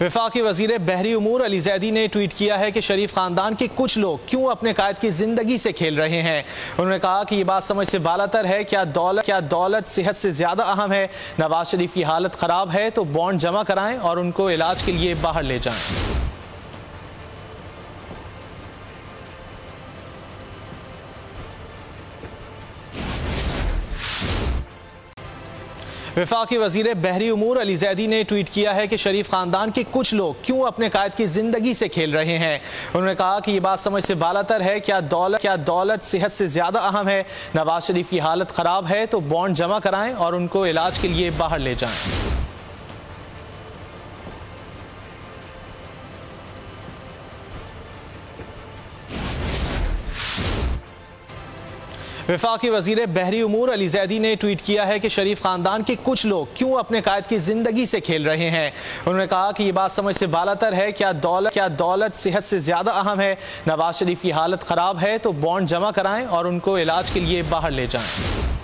वफाकी वज़ीर बहरी उमूर अली ज़ैदी ने ट्वीट किया है कि शरीफ ख़ानदान के कुछ लोग क्यों अपने कायद की ज़िंदगी से खेल रहे हैं। उन्होंने कहा कि ये बात समझ से बालातर है। क्या दौलत सेहत से ज़्यादा अहम है? नवाज शरीफ की हालत ख़राब है तो बॉन्ड जमा कराएं और उनको इलाज के लिए बाहर ले जाएं। वफाकी वज़ीर बहरी उमूर अली ज़ैदी ने ट्वीट किया है कि शरीफ ख़ानदान के कुछ लोग क्यों अपने कायद की ज़िंदगी से खेल रहे हैं। उन्होंने कहा कि ये बात समझ से बालातर है। क्या दौलत सेहत से ज़्यादा अहम है? नवाज शरीफ की हालत ख़राब है तो बॉन्ड जमा कराएं और उनको इलाज के लिए बाहर ले जाएं। वफाकी वज़ीर बहरी उमूर अली ज़ैदी ने ट्वीट किया है कि शरीफ ख़ानदान के कुछ लोग क्यों अपने कायद की ज़िंदगी से खेल रहे हैं। उन्होंने कहा कि ये बात समझ से बालातर है। क्या दौलत सेहत से ज़्यादा अहम है? नवाज शरीफ की हालत ख़राब है तो बॉन्ड जमा कराएं और उनको इलाज के लिए बाहर ले जाएं।